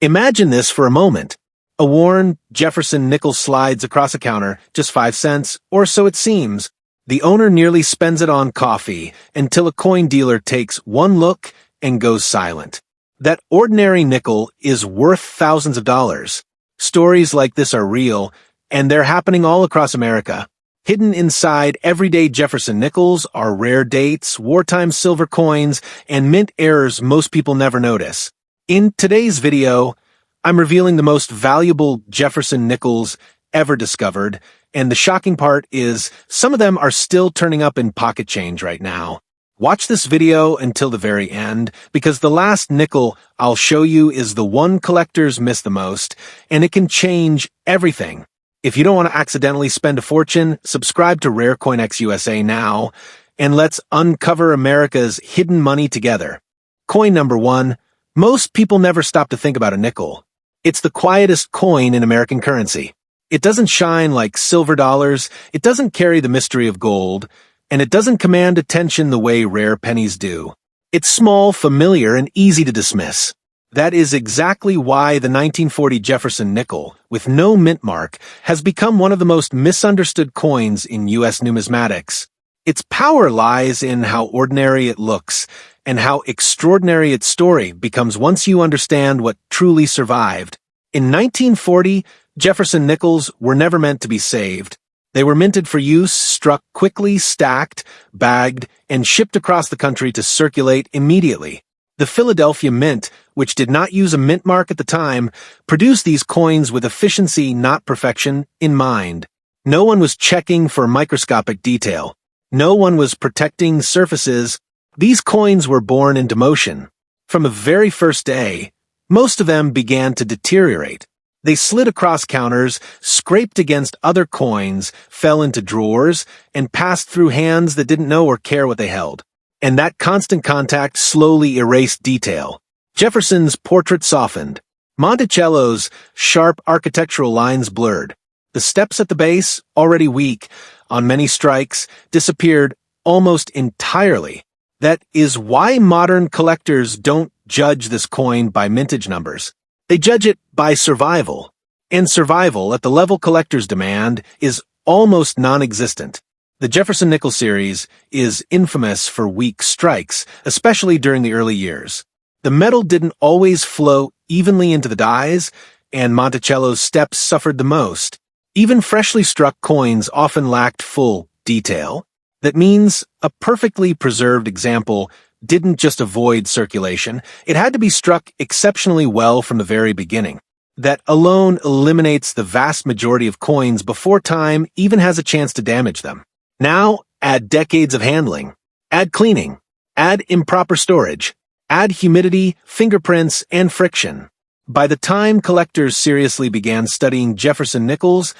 Imagine this for a moment. A worn Jefferson Nickels slides across a counter, just 5 cents, or so it seems. The owner nearly spends it on coffee until a coin dealer takes one look and goes silent. That ordinary nickel is worth thousands of dollars. Stories like this are real, and they're happening all across America. Hidden inside everyday Jefferson Nickels are rare dates, wartime silver coins, and mint errors most people never notice. In today's video, I'm revealing the most valuable Jefferson Nickels ever discovered, and the shocking part is some of them are still turning up in pocket change right now. Watch this video until the very end, because the last nickel I'll show you is the one collectors miss the most, and it can change everything. If you don't want to accidentally spend a fortune, subscribe to Rare CoinX USA now, and let's uncover America's hidden money together. Coin number 1. Most people never stop to think about a nickel. It's the quietest coin in American currency. It doesn't shine like silver dollars, it doesn't carry the mystery of gold, and it doesn't command attention the way rare pennies do. It's small, familiar, and easy to dismiss. That is exactly why the 1940 Jefferson nickel, with no mint mark, has become one of the most misunderstood coins in U.S. numismatics. Its power lies in how ordinary it looks, and how extraordinary its story becomes once you understand what truly survived. In 1940, Jefferson Nickels were never meant to be saved. They were minted for use, struck quickly, stacked, bagged, and shipped across the country to circulate immediately. The Philadelphia Mint, which did not use a mint mark at the time, produced these coins with efficiency, not perfection, in mind. No one was checking for microscopic detail. No one was protecting surfaces. These coins were born into motion. From the very first day, most of them began to deteriorate. They slid across counters, scraped against other coins, fell into drawers, and passed through hands that didn't know or care what they held. And that constant contact slowly erased detail. Jefferson's portrait softened. Monticello's sharp architectural lines blurred. The steps at the base, already weak on many strikes, disappeared almost entirely. That is why modern collectors don't judge this coin by mintage numbers. They judge it by survival. And survival, at the level collectors demand, is almost non-existent. The Jefferson Nickels series is infamous for weak strikes, especially during the early years. The metal didn't always flow evenly into the dies, and Monticello's steps suffered the most. Even freshly struck coins often lacked full detail. That means a perfectly preserved example didn't just avoid circulation, it had to be struck exceptionally well from the very beginning. That alone eliminates the vast majority of coins before time even has a chance to damage them. Now, add decades of handling, add cleaning, add improper storage, add humidity, fingerprints, and friction. By the time collectors seriously began studying Jefferson Nickels,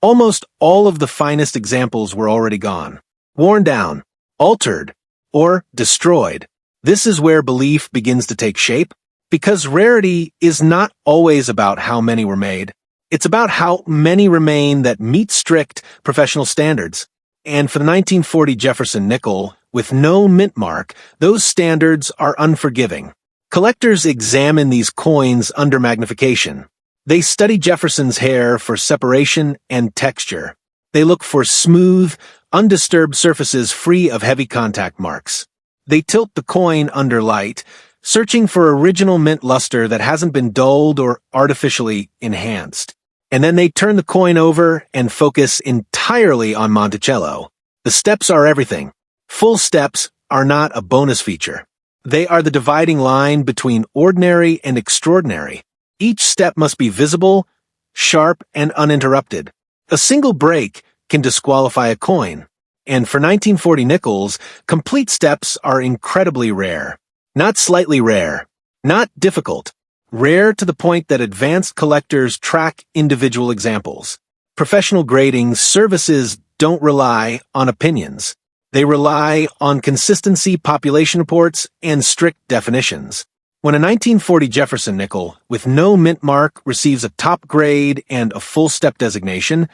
almost all of the finest examples were already gone, worn down, altered, or destroyed. This is where belief begins to take shape, because rarity is not always about how many were made. It's about how many remain that meet strict professional standards. And for the 1940 Jefferson nickel, with no mint mark, those standards are unforgiving. Collectors examine these coins under magnification. They study Jefferson's hair for separation and texture. They look for smooth, undisturbed surfaces free of heavy contact marks. They tilt the coin under light, searching for original mint luster that hasn't been dulled or artificially enhanced. And then they turn the coin over and focus entirely on Monticello. The steps are everything. Full steps are not a bonus feature. They are the dividing line between ordinary and extraordinary. Each step must be visible, sharp, and uninterrupted. A single break can disqualify a coin. And for 1940 nickels, complete steps are incredibly rare. Not slightly rare. Not difficult. Rare to the point that advanced collectors track individual examples. Professional grading services don't rely on opinions. They rely on consistency, population reports, and strict definitions. When a 1940 Jefferson nickel with no mint mark receives a top grade and a full step designation,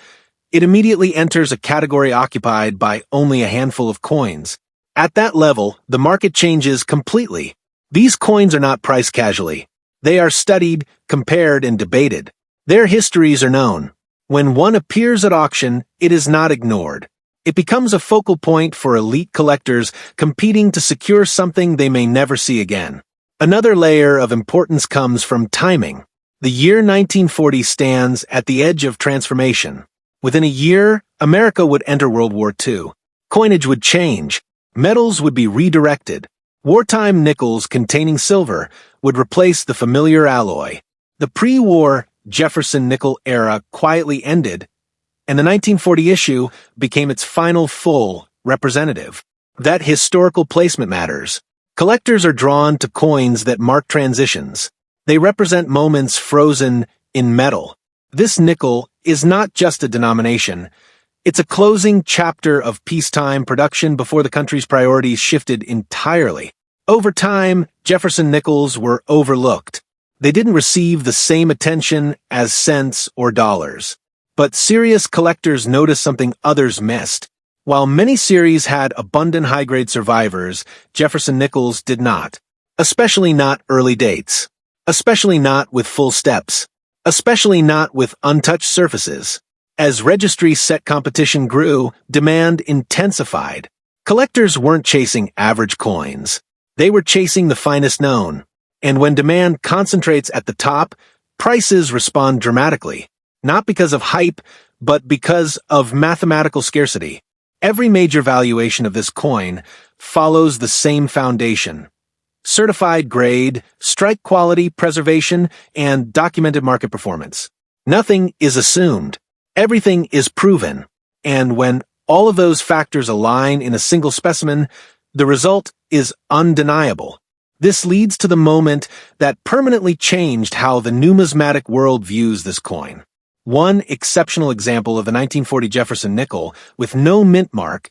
it immediately enters a category occupied by only a handful of coins. At that level, the market changes completely. These coins are not priced casually. They are studied, compared, and debated. Their histories are known. When one appears at auction, it is not ignored. It becomes a focal point for elite collectors competing to secure something they may never see again. Another layer of importance comes from timing. The year 1940 stands at the edge of transformation. Within a year, America would enter World War II. Coinage would change. Metals would be redirected. Wartime nickels containing silver would replace the familiar alloy. The pre-war Jefferson nickel era quietly ended, and the 1940 issue became its final full representative. That historical placement matters. Collectors are drawn to coins that mark transitions. They represent moments frozen in metal. This nickel is not just a denomination. It's a closing chapter of peacetime production before the country's priorities shifted entirely. Over time, Jefferson nickels were overlooked. They didn't receive the same attention as cents or dollars. But serious collectors noticed something others missed. While many series had abundant high-grade survivors, Jefferson nickels did not. Especially not early dates. Especially not with full steps. Especially not with untouched surfaces. As registry set competition grew, demand intensified. Collectors weren't chasing average coins. They were chasing the finest known. And when demand concentrates at the top, prices respond dramatically. Not because of hype, but because of mathematical scarcity. Every major valuation of this coin follows the same foundation. Certified grade, strike quality preservation, and documented market performance. Nothing is assumed. Everything is proven. And when all of those factors align in a single specimen, the result is undeniable. This leads to the moment that permanently changed how the numismatic world views this coin. One exceptional example of the 1940 Jefferson nickel with no mint mark,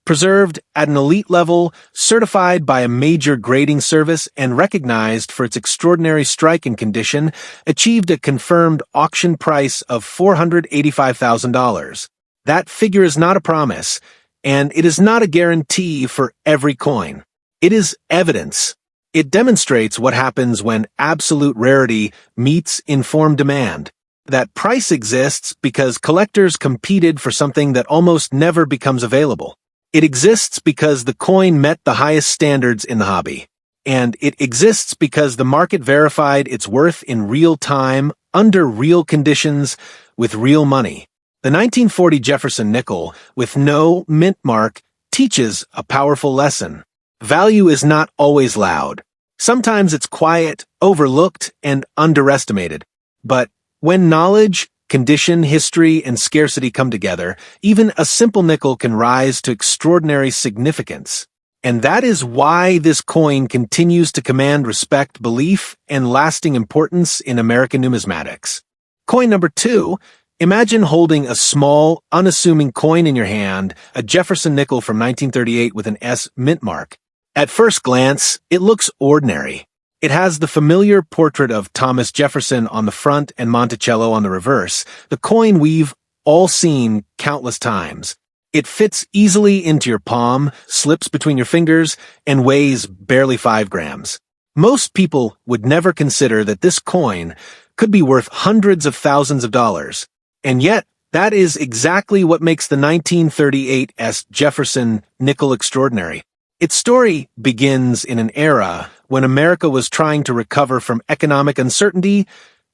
preserved at an elite level, certified by a major grading service, and recognized for its extraordinary strike and condition, achieved a confirmed auction price of $485,000. That figure is not a promise, and it is not a guarantee for every coin. It is evidence. It demonstrates what happens when absolute rarity meets informed demand. That price exists because collectors competed for something that almost never becomes available. It exists because the coin met the highest standards in the hobby. And it exists because the market verified its worth in real time, under real conditions, with real money. The 1940 Jefferson nickel, with no mint mark, teaches a powerful lesson. Value is not always loud. Sometimes it's quiet, overlooked, and underestimated. But when knowledge, condition, history, and scarcity come together, even a simple nickel can rise to extraordinary significance. And that is why this coin continues to command respect, belief, and lasting importance in American numismatics. Coin number 2. Imagine holding a small, unassuming coin in your hand, a Jefferson nickel from 1938 with an S mint mark. At first glance, it looks ordinary. It has the familiar portrait of Thomas Jefferson on the front and Monticello on the reverse, the coin we've all seen countless times. It fits easily into your palm, slips between your fingers, and weighs barely 5 grams. Most people would never consider that this coin could be worth hundreds of thousands of dollars. And yet, that is exactly what makes the 1938 S. Jefferson nickel extraordinary. Its story begins in an era when America was trying to recover from economic uncertainty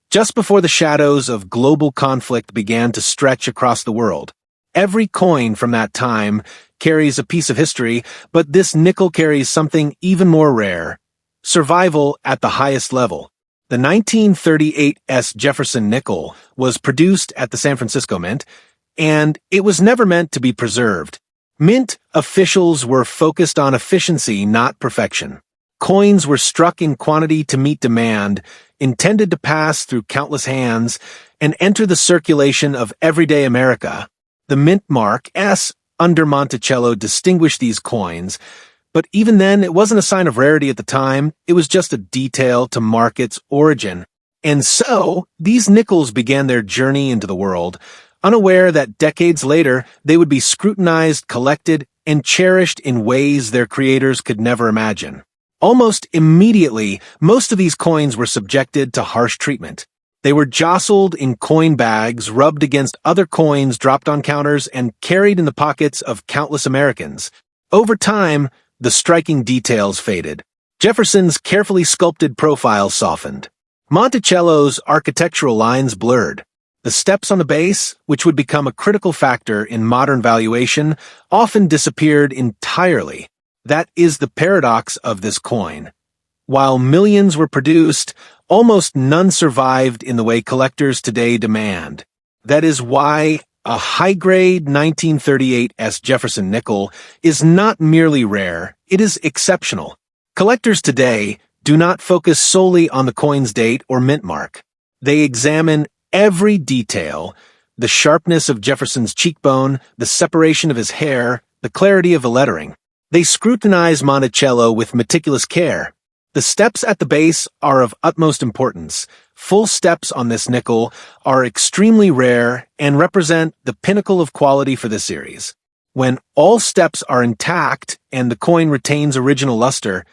just before the shadows of global conflict began to stretch across the world. Every coin from that time carries a piece of history, but this nickel carries something even more rare: survival at the highest level. The 1938 S. Jefferson nickel was produced at the San Francisco Mint, and it was never meant to be preserved. Mint officials were focused on efficiency, not perfection. Coins were struck in quantity to meet demand, intended to pass through countless hands and enter the circulation of everyday America. The Mintmark S under Monticello distinguished these coins, but even then it wasn't a sign of rarity at the time. It was just a detail to mark its origin. And so, these nickels began their journey into the world, unaware that decades later they would be scrutinized, collected, and cherished in ways their creators could never imagine. Almost immediately, most of these coins were subjected to harsh treatment. They were jostled in coin bags, rubbed against other coins dropped on counters, and carried in the pockets of countless Americans. Over time, the striking details faded. Jefferson's carefully sculpted profile softened. Monticello's architectural lines blurred. The steps on the base, which would become a critical factor in modern valuation, often disappeared entirely. That is the paradox of this coin. While millions were produced, almost none survived in the way collectors today demand. That is why a high-grade 1938 Jefferson nickel is not merely rare, it is exceptional. Collectors today do not focus solely on the coin's date or mint mark. They examine every detail: the sharpness of Jefferson's cheekbone, the separation of his hair, the clarity of the lettering. They scrutinize Monticello with meticulous care. The steps at the base are of utmost importance. Full steps on this nickel are extremely rare and represent the pinnacle of quality for the series. When all steps are intact and the coin retains original luster,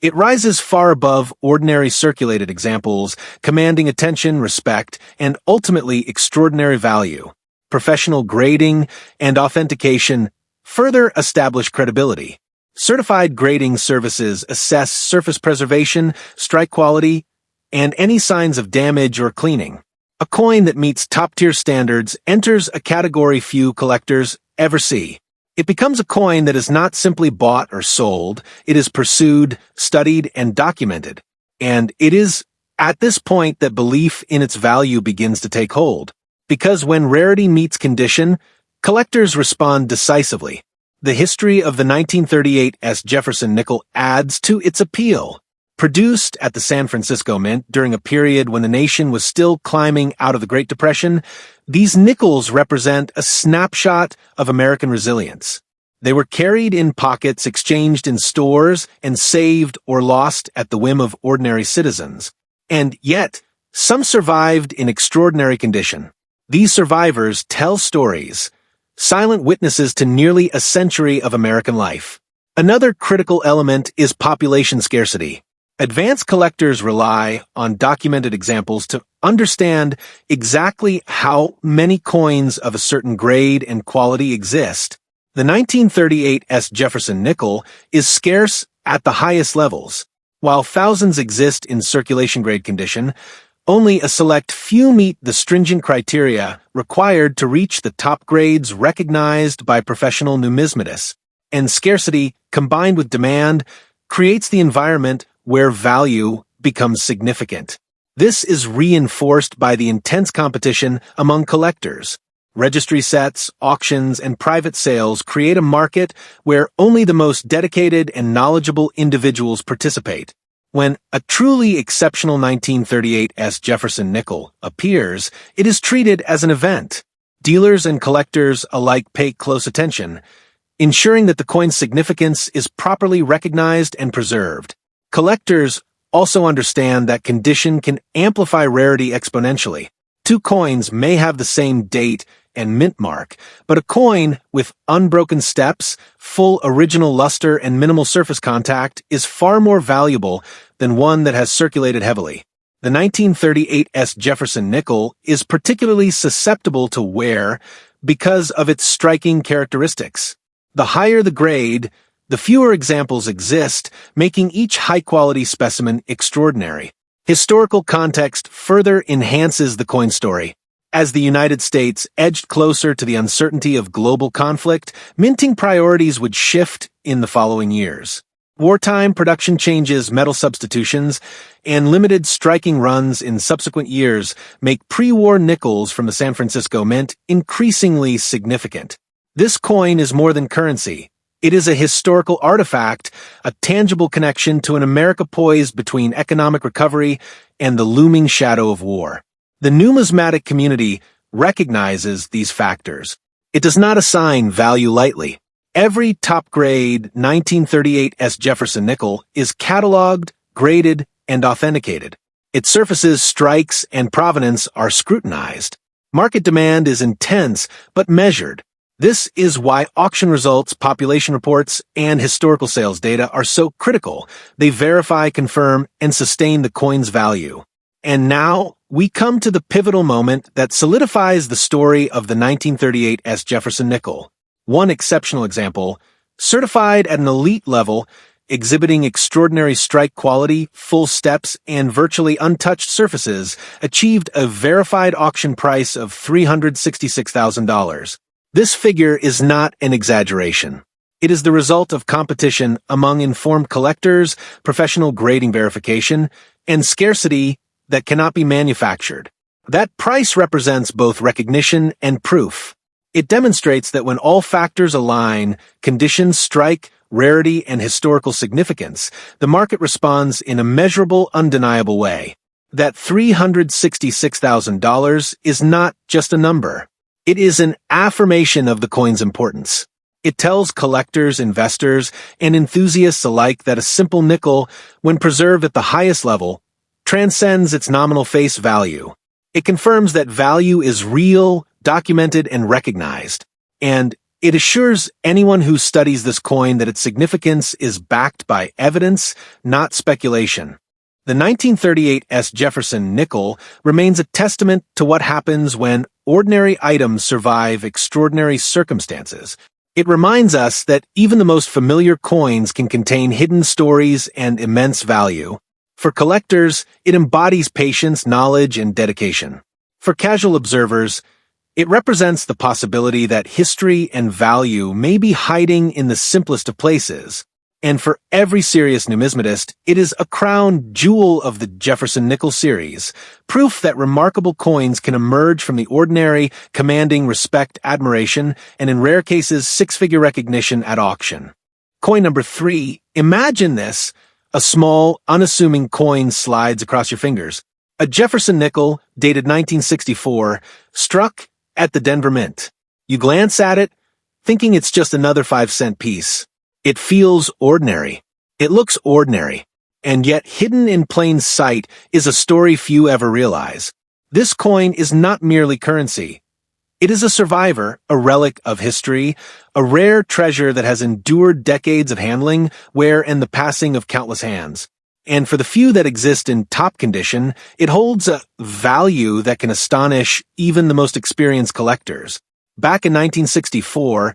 it rises far above ordinary circulated examples, commanding attention, respect, and ultimately extraordinary value. Professional grading and authentication further establish credibility. Certified grading services assess surface preservation, strike quality, and any signs of damage or cleaning. A coin that meets top-tier standards enters a category few collectors ever see. It becomes a coin that is not simply bought or sold, it is pursued, studied, and documented. And it is at this point that belief in its value begins to take hold. Because when rarity meets condition, collectors respond decisively. The history of the 1938 Jefferson nickel adds to its appeal. Produced at the San Francisco Mint during a period when the nation was still climbing out of the Great Depression, these nickels represent a snapshot of American resilience. They were carried in pockets, exchanged in stores, and saved or lost at the whim of ordinary citizens. And yet, some survived in extraordinary condition. These survivors tell stories, silent witnesses to nearly a century of American life. Another critical element is population scarcity. Advanced collectors rely on documented examples to understand exactly how many coins of a certain grade and quality exist. The 1938 Jefferson nickel is scarce at the highest levels. While thousands exist in circulation-grade condition, only a select few meet the stringent criteria required to reach the top grades recognized by professional numismatists. And scarcity, combined with demand, creates the environment where value becomes significant. This is reinforced by the intense competition among collectors. Registry sets, auctions, and private sales create a market where only the most dedicated and knowledgeable individuals participate. When a truly exceptional 1938 Jefferson nickel appears, it is treated as an event. Dealers and collectors alike pay close attention, ensuring that the coin's significance is properly recognized and preserved. Collectors also understand that condition can amplify rarity exponentially. Two coins may have the same date and mint mark, but a coin with unbroken steps, full original luster, and minimal surface contact is far more valuable than one that has circulated heavily. The 1938 Jefferson nickel is particularly susceptible to wear because of its striking characteristics. The higher the grade, the fewer examples exist, making each high-quality specimen extraordinary. Historical context further enhances the coin story. As the United States edged closer to the uncertainty of global conflict, minting priorities would shift in the following years. Wartime production changes, metal substitutions, and limited striking runs in subsequent years make pre-war nickels from the San Francisco Mint increasingly significant. This coin is more than currency. It is a historical artifact, a tangible connection to an America poised between economic recovery and the looming shadow of war. The numismatic community recognizes these factors. It does not assign value lightly. Every top-grade 1938 Jefferson nickel is cataloged, graded, and authenticated. Its surfaces, strikes, and provenance are scrutinized. Market demand is intense but measured. This is why auction results, population reports, and historical sales data are so critical. They verify, confirm, and sustain the coin's value. And now, we come to the pivotal moment that solidifies the story of the 1938 S. Jefferson nickel. One exceptional example, certified at an elite level, exhibiting extraordinary strike quality, full steps, and virtually untouched surfaces, achieved a verified auction price of $366,000. This figure is not an exaggeration. It is the result of competition among informed collectors, professional grading verification, and scarcity that cannot be manufactured. That price represents both recognition and proof. It demonstrates that when all factors align, conditions strike, rarity, and historical significance, the market responds in a measurable, undeniable way. That $366,000 is not just a number. It is an affirmation of the coin's importance. It tells collectors, investors, and enthusiasts alike that a simple nickel, when preserved at the highest level, transcends its nominal face value. It confirms that value is real, documented, and recognized. And it assures anyone who studies this coin that its significance is backed by evidence, not speculation. The 1938 S. Jefferson nickel remains a testament to what happens when ordinary items survive extraordinary circumstances. It reminds us that even the most familiar coins can contain hidden stories and immense value. For collectors, it embodies patience, knowledge, and dedication. For casual observers, it represents the possibility that history and value may be hiding in the simplest of places. And for every serious numismatist, it is a crown jewel of the Jefferson nickel series, proof that remarkable coins can emerge from the ordinary, commanding respect, admiration, and in rare cases, six-figure recognition at auction. Coin number 3. Imagine this. A small, unassuming coin slides across your fingers. A Jefferson nickel, dated 1964, struck at the Denver Mint. You glance at it, thinking it's just another 5-cent piece. It feels ordinary. It looks ordinary. And yet hidden in plain sight is a story few ever realize. This coin is not merely currency. It is a survivor, a relic of history, a rare treasure that has endured decades of handling, wear, and the passing of countless hands. And for the few that exist in top condition, it holds a value that can astonish even the most experienced collectors. Back in 1964,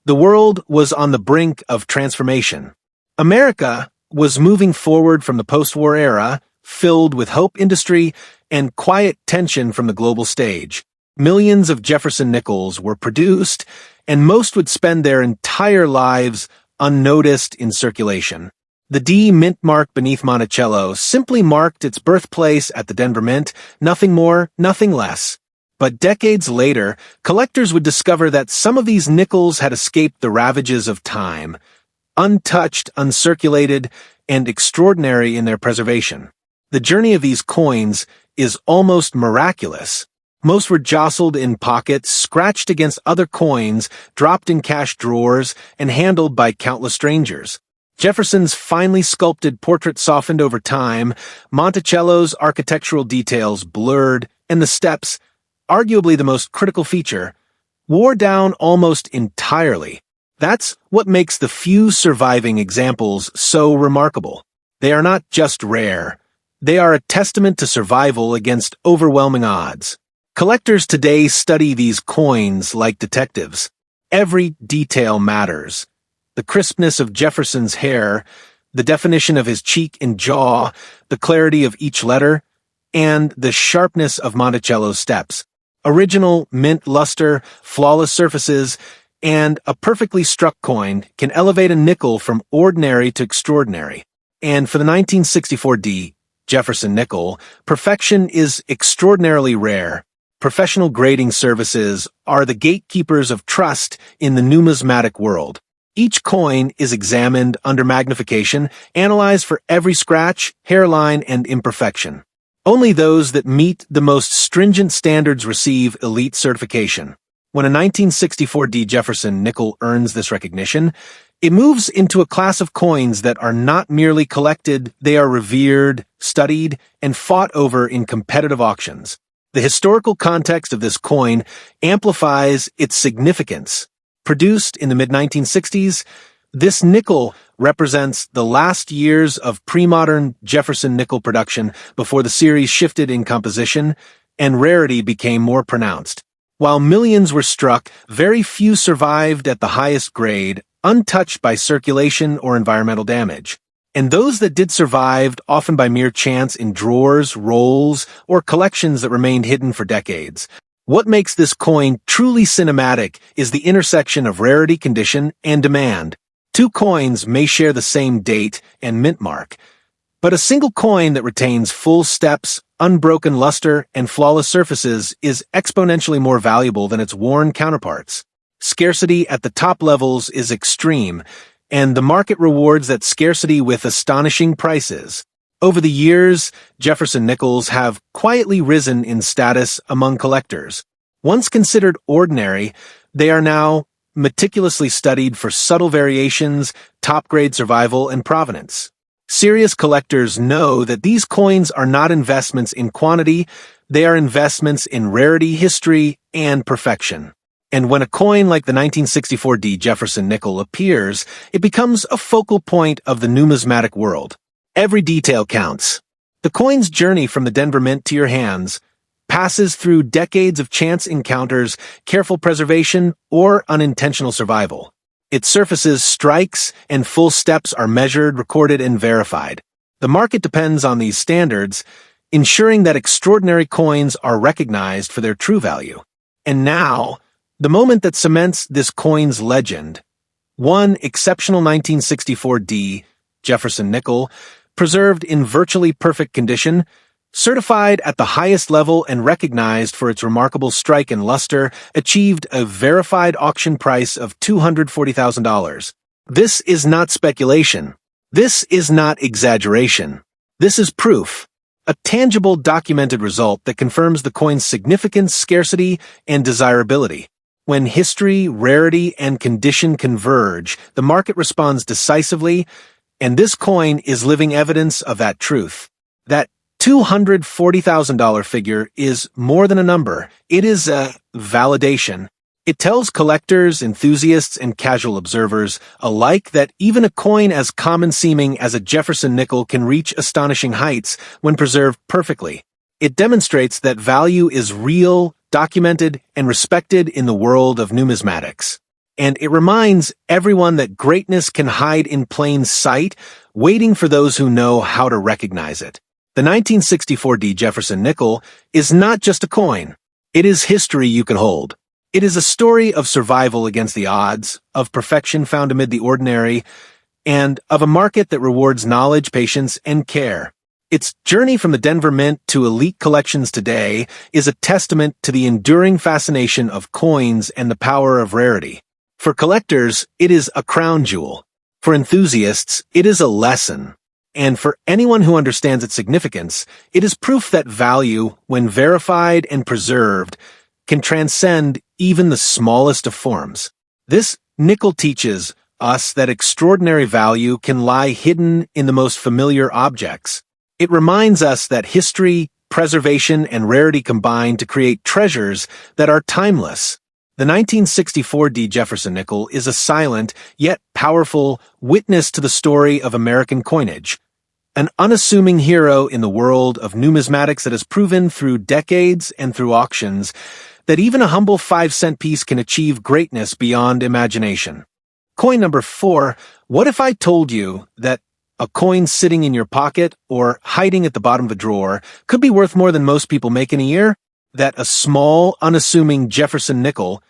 the world was on the brink of transformation. America was moving forward from the post-war era, filled with hope, industry, and quiet tension from the global stage. Millions of Jefferson nickels were produced, and most would spend their entire lives unnoticed in circulation. The D Mintmark beneath Monticello simply marked its birthplace at the Denver Mint, nothing more, nothing less. But decades later, collectors would discover that some of these nickels had escaped the ravages of time, untouched, uncirculated, and extraordinary in their preservation. The journey of these coins is almost miraculous. Most were jostled in pockets, scratched against other coins, dropped in cash drawers, and handled by countless strangers. Jefferson's finely sculpted portrait softened over time, Monticello's architectural details blurred, and the steps, arguably the most critical feature, wore down almost entirely. That's what makes the few surviving examples so remarkable. They are not just rare. They are a testament to survival against overwhelming odds. Collectors today study these coins like detectives. Every detail matters. The crispness of Jefferson's hair, the definition of his cheek and jaw, the clarity of each letter, and the sharpness of Monticello's steps. Original, mint luster, flawless surfaces, and a perfectly struck coin can elevate a nickel from ordinary to extraordinary. And for the 1964 D Jefferson nickel, perfection is extraordinarily rare. Professional grading services are the gatekeepers of trust in the numismatic world. Each coin is examined under magnification, analyzed for every scratch, hairline, and imperfection. Only those that meet the most stringent standards receive elite certification. When a 1964 D Jefferson nickel earns this recognition, it moves into a class of coins that are not merely collected, they are revered, studied, and fought over in competitive auctions. The historical context of this coin amplifies its significance. produced in the mid-1960s, this nickel represents the last years of pre-modern Jefferson nickel production before the series shifted in composition and rarity became more pronounced. While millions were struck, very few survived at the highest grade, untouched by circulation or environmental damage. And those that did survived, often by mere chance in drawers, rolls, or collections that remained hidden for decades. What makes this coin truly cinematic is the intersection of rarity, condition, and demand. Two coins may share the same date and mint mark, but a single coin that retains full steps, unbroken luster, and flawless surfaces is exponentially more valuable than its worn counterparts. Scarcity at the top levels is extreme, and the market rewards that scarcity with astonishing prices. Over the years, Jefferson Nickels have quietly risen in status among collectors. Once considered ordinary, they are now meticulously studied for subtle variations, top-grade survival, and provenance. Serious collectors know that these coins are not investments in quantity, they are investments in rarity, history, and perfection. And when a coin like the 1964D Jefferson nickel appears, it becomes a focal point of the numismatic world. Every detail counts. The coin's journey from the Denver Mint to your hands passes through decades of chance encounters, careful preservation, or unintentional survival. Its surfaces, strikes, and full steps are measured, recorded, and verified. The market depends on these standards, ensuring that extraordinary coins are recognized for their true value. And now, the moment that cements this coin's legend. One exceptional 1964D Jefferson nickel, preserved in virtually perfect condition, certified at the highest level and recognized for its remarkable strike and luster, achieved a verified auction price of $240,000. This is not speculation. This is not exaggeration. This is proof. A tangible documented result that confirms the coin's significance, scarcity, and desirability. When history, rarity, and condition converge, the market responds decisively, and this coin is living evidence of that truth. That $240,000 figure is more than a number. It is a validation. It tells collectors, enthusiasts, and casual observers alike that even a coin as common-seeming as a Jefferson nickel can reach astonishing heights when preserved perfectly. It demonstrates that value is real, documented, and respected in the world of numismatics. And it reminds everyone that greatness can hide in plain sight, waiting for those who know how to recognize it. The 1964D Jefferson nickel is not just a coin. It is history you can hold. It is a story of survival against the odds, of perfection found amid the ordinary, and of a market that rewards knowledge, patience, and care. Its journey from the Denver Mint to elite collections today is a testament to the enduring fascination of coins and the power of rarity. For collectors, it is a crown jewel. For enthusiasts, it is a lesson. And for anyone who understands its significance, it is proof that value, when verified and preserved, can transcend even the smallest of forms. This nickel teaches us that extraordinary value can lie hidden in the most familiar objects. It reminds us that history, preservation, and rarity combine to create treasures that are timeless. The 1964D Jefferson nickel is a silent, yet powerful, witness to the story of American coinage. An unassuming hero in the world of numismatics that has proven through decades and through auctions that even a humble 5-cent piece can achieve greatness beyond imagination. Coin number 4, what if I told you that a coin sitting in your pocket or hiding at the bottom of a drawer could be worth more than most people make in a year? That a small, unassuming Jefferson nickel,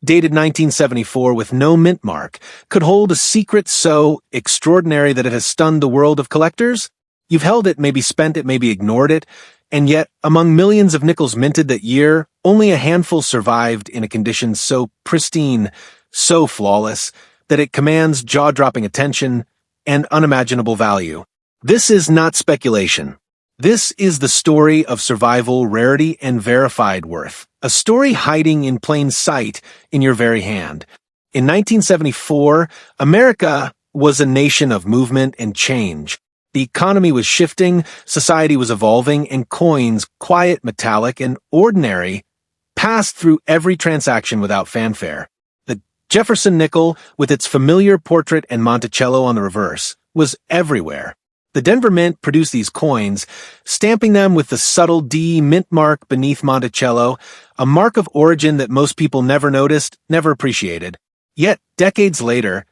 dated 1974 with no mint mark, could hold a secret so extraordinary that it has stunned the world of collectors? You've held it, maybe spent it, maybe ignored it, and yet, among millions of nickels minted that year, only a handful survived in a condition so pristine, so flawless, that it commands jaw-dropping attention and unimaginable value. This is not speculation. This is the story of survival, rarity, and verified worth. A story hiding in plain sight in your very hand. In 1974, America was a nation of movement and change. The economy was shifting, society was evolving, and coins, quiet, metallic, and ordinary, passed through every transaction without fanfare. The Jefferson nickel, with its familiar portrait and Monticello on the reverse, was everywhere. The Denver Mint produced these coins, stamping them with the subtle D Mintmark beneath Monticello, a mark of origin that most people never noticed, never appreciated. Yet, decades later,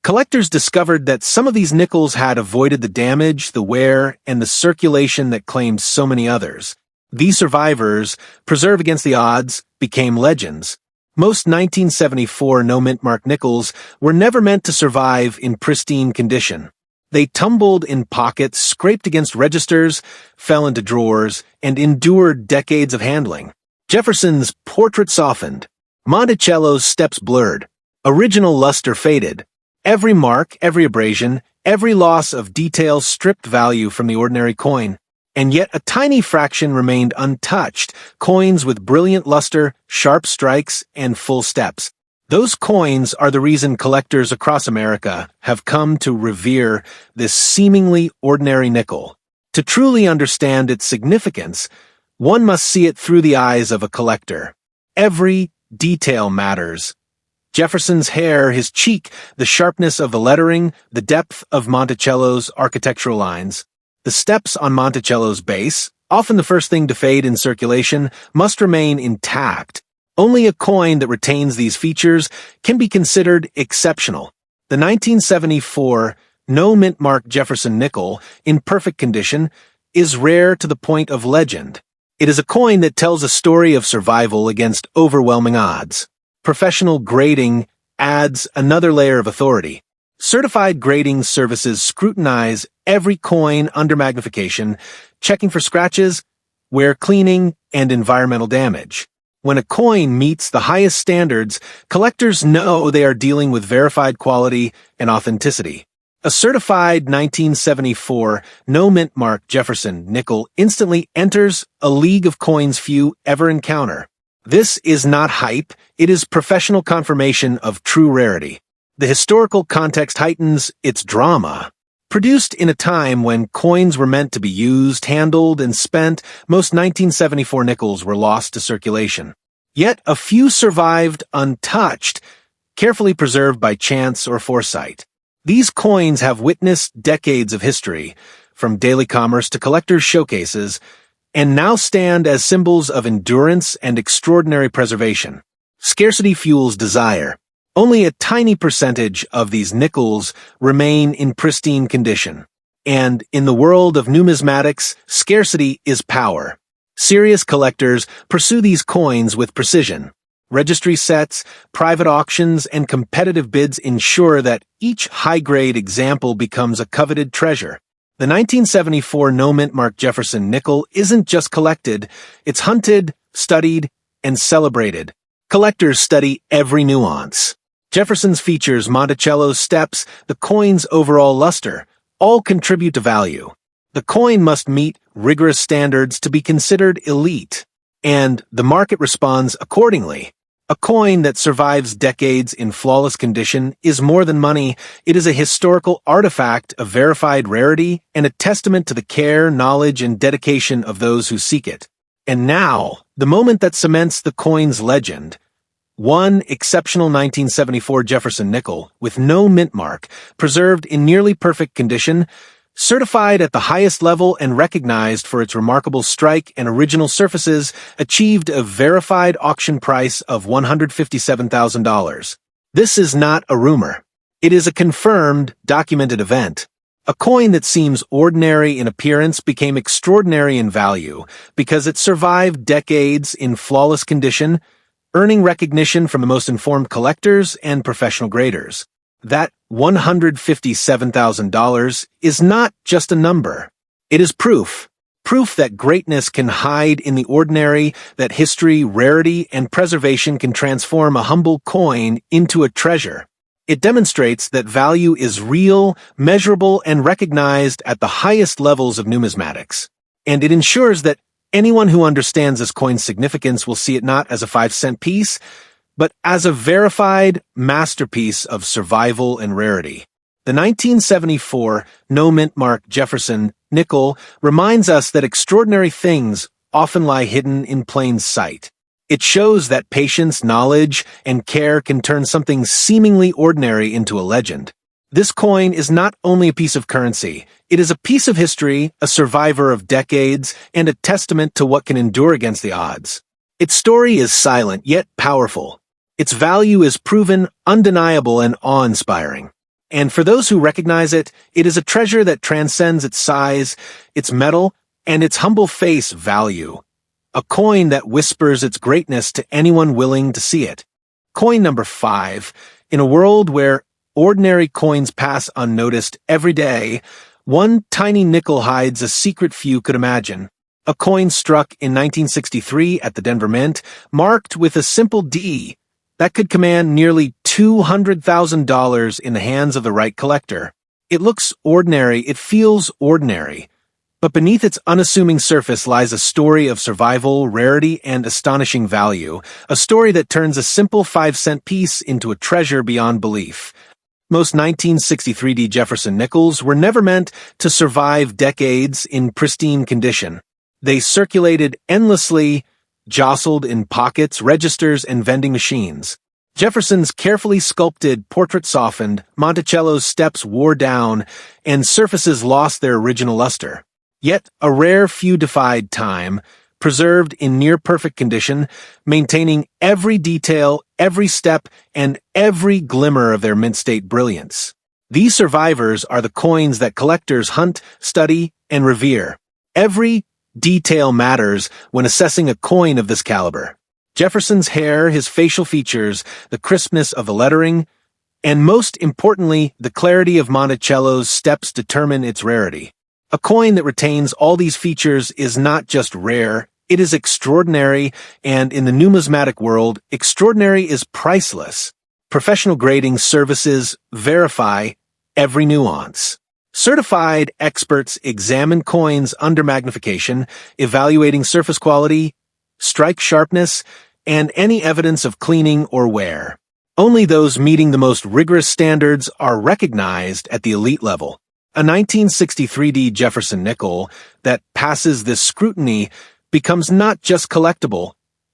collectors discovered that some of these nickels had avoided the damage, the wear, and the circulation that claimed so many others. These survivors, preserved against the odds, became legends. Most 1974 no-Mintmark nickels were never meant to survive in pristine condition. They tumbled in pockets, scraped against registers, fell into drawers, and endured decades of handling. Jefferson's portrait softened. Monticello's steps blurred. Original luster faded. Every mark, every abrasion, every loss of detail stripped value from the ordinary coin. And yet a tiny fraction remained untouched, coins with brilliant luster, sharp strikes, and full steps. Those coins are the reason collectors across America have come to revere this seemingly ordinary nickel. To truly understand its significance, one must see it through the eyes of a collector. Every detail matters. Jefferson's hair, his cheek, the sharpness of the lettering, the depth of Monticello's architectural lines. The steps on Monticello's base, often the first thing to fade in circulation, must remain intact. Only a coin that retains these features can be considered exceptional. The 1974 no-Mintmark Jefferson nickel, in perfect condition, is rare to the point of legend. It is a coin that tells a story of survival against overwhelming odds. Professional grading adds another layer of authority. Certified grading services scrutinize every coin under magnification, checking for scratches, wear cleaning, and environmental damage. When a coin meets the highest standards, collectors know they are dealing with verified quality and authenticity. A certified 1974 no-Mintmark Jefferson nickel instantly enters a league of coins few ever encounter. This is not hype, it is professional confirmation of true rarity. The historical context heightens its drama. Produced in a time when coins were meant to be used, handled, and spent, most 1974 nickels were lost to circulation. Yet a few survived untouched, carefully preserved by chance or foresight. These coins have witnessed decades of history, from daily commerce to collectors' showcases, and now stand as symbols of endurance and extraordinary preservation. Scarcity fuels desire. Only a tiny percentage of these nickels remain in pristine condition. And in the world of numismatics, scarcity is power. Serious collectors pursue these coins with precision. Registry sets, private auctions, and competitive bids ensure that each high-grade example becomes a coveted treasure. The 1974 no-Mintmark Jefferson nickel isn't just collected, it's hunted, studied, and celebrated. Collectors study every nuance. Jefferson's features, Monticello's steps, the coin's overall luster, all contribute to value. The coin must meet rigorous standards to be considered elite, and the market responds accordingly. A coin that survives decades in flawless condition is more than money, it is a historical artifact of verified rarity and a testament to the care, knowledge, and dedication of those who seek it. And now, the moment that cements the coin's legend. One exceptional 1974 Jefferson nickel, with no Mintmark, preserved in nearly perfect condition, certified at the highest level and recognized for its remarkable strike and original surfaces, achieved a verified auction price of $157,000. This is not a rumor. It is a confirmed, documented event. A coin that seems ordinary in appearance became extraordinary in value because it survived decades in flawless condition, earning recognition from the most informed collectors and professional graders. That $157,000 is not just a number. It is proof that greatness can hide in the ordinary, that history, rarity, and preservation can transform a humble coin into a treasure. It demonstrates that value is real, measurable, and recognized at the highest levels of numismatics. And it ensures that anyone who understands this coin's significance will see it not as a 5-cent piece, but as a verified masterpiece of survival and rarity. The 1974 no-Mintmark Jefferson nickel reminds us that extraordinary things often lie hidden in plain sight. It shows that patience, knowledge, and care can turn something seemingly ordinary into a legend. This coin is not only a piece of currency, it is a piece of history, a survivor of decades, and a testament to what can endure against the odds. Its story is silent yet powerful. Its value is proven, undeniable, and awe-inspiring. And for those who recognize it, it is a treasure that transcends its size, its metal, and its humble face value. A coin that whispers its greatness to anyone willing to see it. Coin number 5. In a world where ordinary coins pass unnoticed every day, one tiny nickel hides a secret few could imagine. A coin struck in 1963 at the Denver Mint, marked with a simple D, that could command nearly $200,000 in the hands of the right collector. It looks ordinary, it feels ordinary, but beneath its unassuming surface lies a story of survival, rarity, and astonishing value, a story that turns a simple 5-cent piece into a treasure beyond belief. Most 1963 Jefferson Nickels were never meant to survive decades in pristine condition. They circulated endlessly, jostled in pockets, registers, and vending machines. Jefferson's carefully sculpted portrait softened, Monticello's steps wore down, and surfaces lost their original luster. Yet a rare few defied time, preserved in near-perfect condition, maintaining every detail, every step, and every glimmer of their mint-state brilliance. These survivors are the coins that collectors hunt, study, and revere. Every detail matters when assessing a coin of this caliber. Jefferson's hair, his facial features, the crispness of the lettering, and most importantly, the clarity of Monticello's steps determine its rarity. A coin that retains all these features is not just rare, it is extraordinary, and in the numismatic world, extraordinary is priceless. Professional grading services verify every nuance. Certified experts examine coins under magnification, evaluating surface quality, strike sharpness, and any evidence of cleaning or wear. Only those meeting the most rigorous standards are recognized at the elite level. A 1963 Jefferson nickel that passes this scrutiny becomes not just collectible,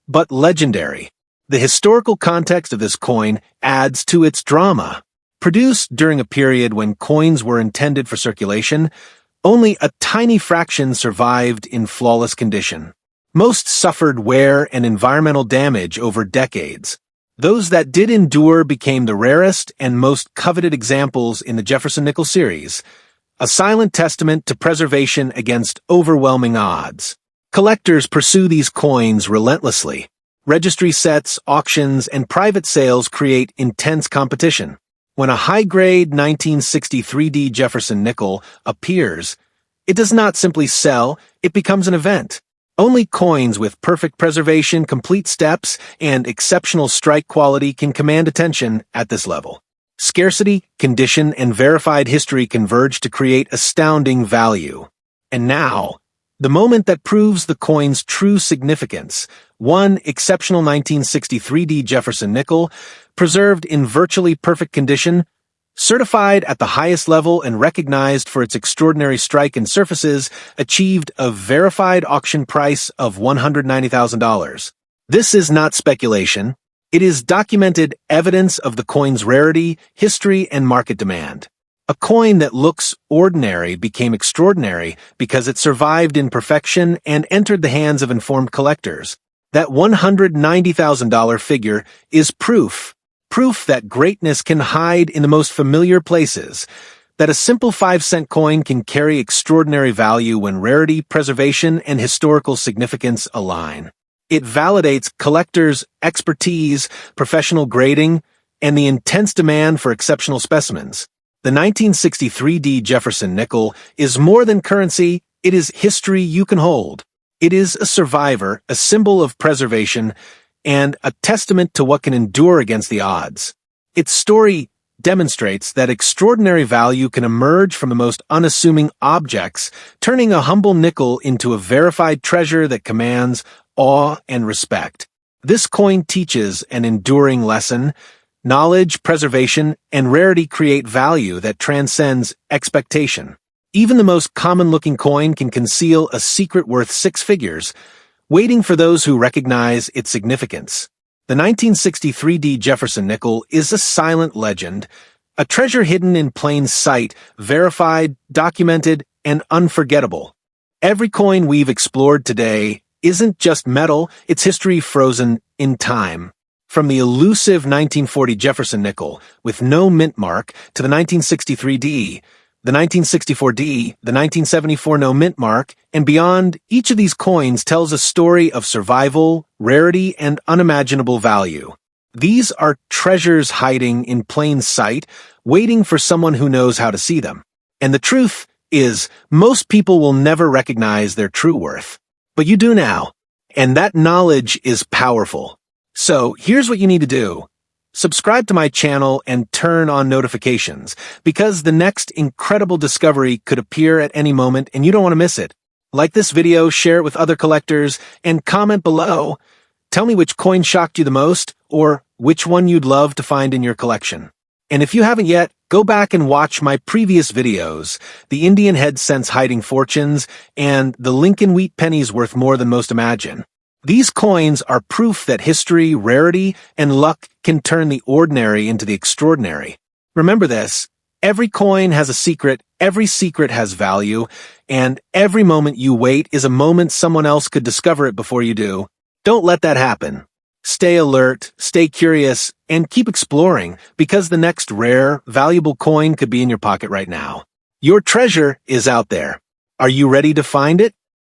but legendary. The historical context of this coin adds to its drama. Produced during a period when coins were intended for circulation, only a tiny fraction survived in flawless condition. Most suffered wear and environmental damage over decades. Those that did endure became the rarest and most coveted examples in the Jefferson Nickels series, a silent testament to preservation against overwhelming odds. Collectors pursue these coins relentlessly. Registry sets, auctions, and private sales create intense competition. When a high-grade 1963 Jefferson nickel appears, it does not simply sell, it becomes an event. Only coins with perfect preservation, complete steps, and exceptional strike quality can command attention at this level. Scarcity, condition, and verified history converge to create astounding value. And now, the moment that proves the coin's true significance, one exceptional 1963 Jefferson nickel, preserved in virtually perfect condition, certified at the highest level and recognized for its extraordinary strike and surfaces, achieved a verified auction price of $190,000. This is not speculation. It is documented evidence of the coin's rarity, history, and market demand. A coin that looks ordinary became extraordinary because it survived in perfection and entered the hands of informed collectors. That $190,000 figure is proof that greatness can hide in the most familiar places, that a simple 5-cent coin can carry extraordinary value when rarity, preservation, and historical significance align. It validates collectors' expertise, professional grading, and the intense demand for exceptional specimens. The 1963 Jefferson nickel is more than currency, it is history you can hold. It is a survivor, a symbol of preservation, and a testament to what can endure against the odds. Its story demonstrates that extraordinary value can emerge from the most unassuming objects, turning a humble nickel into a verified treasure that commands awe and respect. This coin teaches an enduring lesson. Knowledge, preservation, and rarity create value that transcends expectation. Even the most common-looking coin can conceal a secret worth 6 figures, waiting for those who recognize its significance. The 1963 Jefferson nickel is a silent legend, a treasure hidden in plain sight, verified, documented, and unforgettable. Every coin we've explored today isn't just metal, it's history frozen in time. From the elusive 1940 Jefferson nickel with no mint mark to the 1963 D, the 1964 D, the 1974 no mint mark, and beyond, each of these coins tells a story of survival, rarity, and unimaginable value. These are treasures hiding in plain sight, waiting for someone who knows how to see them. And the truth is, most people will never recognize their true worth. But you do now. And that knowledge is powerful. So here's what you need to do. Subscribe to my channel and turn on notifications, because the next incredible discovery could appear at any moment and you don't want to miss it. Like this video, share it with other collectors, and comment below. Tell me which coin shocked you the most, or which one you'd love to find in your collection. And if you haven't yet, go back and watch my previous videos, the Indian head cents hiding fortunes, and the Lincoln wheat pennies worth more than most imagine. These coins are proof that history, rarity, and luck can turn the ordinary into the extraordinary. Remember this, every coin has a secret, every secret has value, and every moment you wait is a moment someone else could discover it before you do. Don't let that happen. Stay alert, stay curious, and keep exploring, because the next rare, valuable coin could be in your pocket right now. Your treasure is out there. Are you ready to find it?